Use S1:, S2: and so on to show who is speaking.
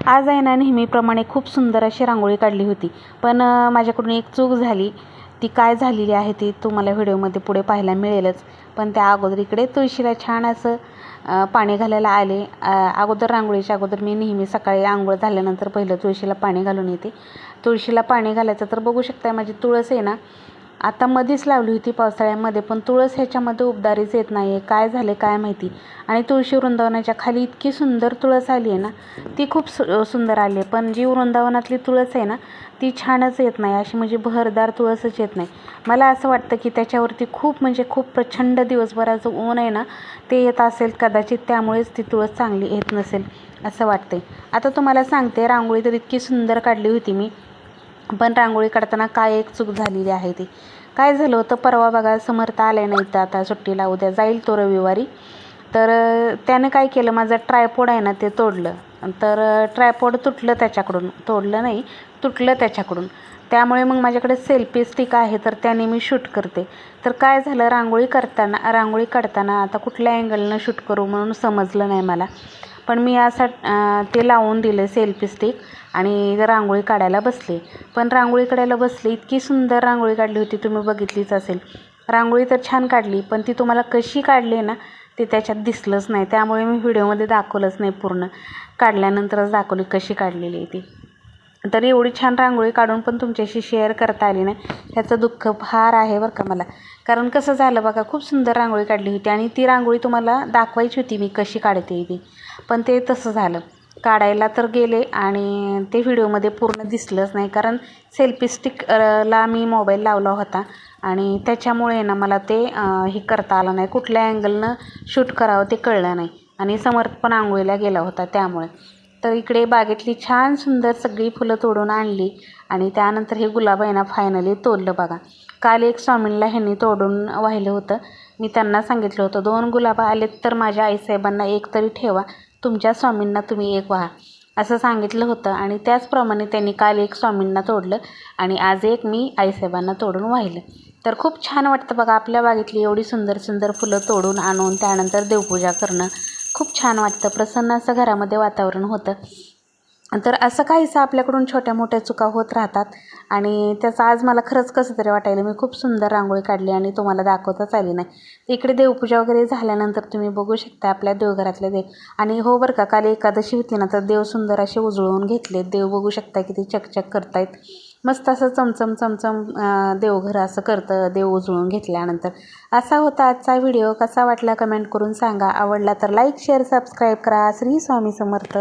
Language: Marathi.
S1: आज आहे ना नेहमीप्रमाणे खूप सुंदर अशी रांगोळी काढली होती, पण माझ्याकडून एक चूक झाली. ती काय झालेली आहे ती तुम्हाला व्हिडिओमध्ये पुढे पाहायला मिळेलच. पण त्या अगोदर इकडे तुळशीला छान असं पाणी घालायला आले. अगोदर रांगोळीच्या अगोदर मी नेहमी सकाळी अंघोळ झाल्यानंतर पहिलं तुळशीला पाणी घालून येते. तुळशीला पाणी घालायचं तर बघू शकता माझी तुळस आहे ना, आता मध्येच लावली होती पावसाळ्यामध्ये, पण तुळस ह्याच्यामध्ये उबदारीच येत नाही आहे. काय झाले काय माहिती. आणि तुळशी वृंदावनाच्या खाली इतकी सुंदर तुळस आली आहे ना, ती खूप सुंदर आली आहे. पण जी वृंदावनातली तुळस आहे ना, ती छानच येत नाही, अशी म्हणजे बहरदार तुळसच येत नाही. मला असं वाटतं की त्याच्यावरती खूप प्रचंड दिवसभराचं ऊन आहे ना, ते येत असेल कदाचित, त्यामुळेच ती तुळस चांगली येत नसेल असं वाटते. आता तुम्हाला सांगते, रांगोळी तर इतकी सुंदर काढली होती मी, पण रांगोळी काढताना काय एक चूक झालेली आहे. ती काय झालं होतं, परवा बघा समर्थ आले नाही तर आता सुट्टीला, उद्या जाईल तो रविवारी. तर त्याने काय केलं, माझं ट्रायपॉड आहे ना ते तोडलं. तर ट्रायपॉड तुटलं त्याच्याकडून, तोडलं नाही तुटलं त्याच्याकडून. त्यामुळे मग माझ्याकडे सेल्फी स्टिक आहे, तर त्याने मी शूट करते. तर काय झालं, रांगोळी काढताना आता कुठल्या अँगलनं शूट करू म्हणून समजलं नाही मला. पण मी असं ते लावून दिले सेल्फी स्टिक आणि रांगोळी काढायला बसले. पण रांगोळी काढायला बसले, इतकी सुंदर रांगोळी काढली होती, तुम्ही बघितलीच असेल. रांगोळी तर छान काढली, पण ती तुम्हाला कशी काढली ना ते त्याच्यात दिसलंच नाही. त्यामुळे मी व्हिडिओमध्ये दाखवलंच नाही, पूर्ण काढल्यानंतरच दाखवली कशी काढलेली आहे ती. तर एवढी छान रांगोळी काढून पण तुमच्याशी शेअर करता आली नाही, ह्याचं दुःख फार आहे बरं का मला. कारण कसं झालं बघा, खूप सुंदर रांगोळी काढली होती आणि ती रांगोळी तुम्हाला दाखवायची होती मी कशी काढते ती, पण ते तसं झालं. काढायला तर गेले आणि ते व्हिडिओमध्ये पूर्ण दिसलंच नाही, कारण सेल्फी स्टिकला मी मोबाईल लावला होता आणि त्याच्यामुळे ना मला ते हे करता आलं नाही, कुठल्या अँगलनं शूट करावं ते कळलं नाही. आणि समर्थ पण आंघोळीला गेला होता त्यामुळे. तर इकडे बागेतली छान सुंदर सगळी फुलं तोडून आणली आणि त्यानंतर हे गुलाब आहे ना फायनली तोडलं बघा. काल एक स्वामींना ह्यांनी तोडून वाहिलं होतं. मी त्यांना सांगितलं होतं, 2 गुलाबं आलेत तर माझ्या आईसाहेबांना एक तरी ठेवा, तुमच्या स्वामींना तुम्ही एक वाहा, असं सांगितलं होतं. आणि त्याचप्रमाणे त्यांनी काल एक स्वामींना तोडलं आणि आज एक मी आईसाहेबांना तोडून वाहिलं. तर खूप छान वाटतं बघा, आपल्या बागेतली एवढी सुंदर सुंदर फुलं तोडून आणून त्यानंतर देवपूजा करणं खूप छान वाटतं. प्रसन्न असं घरामध्ये वातावरण होतं. तर असं काहीसं आपल्याकडून छोट्या मोठ्या चुका होत राहतात आणि त्याचं आज मला खरंच कसं तरी वाटायला. मी खूप सुंदर रांगोळी काढली आणि तुम्हाला दाखवताच आली नाही. इकडे देवपूजा वगैरे झाल्यानंतर तुम्ही बघू शकता आपल्या देवघरातले देव. आणि हो बरं का, काल एकादशी होती ना, तर देव सुंदर असे उजळून घेतले. देव बघू शकता किती चकचक करतायत. मस्त असं चमचम चमचम देवघर असं करतं देव उजळून घेतल्यानंतर. असा होता आजचा व्हिडिओ. कसा वाटला कमेंट करून सांगा. आवडला तर लाईक शेअर सबस्क्राईब करा. श्री स्वामी समर्थ.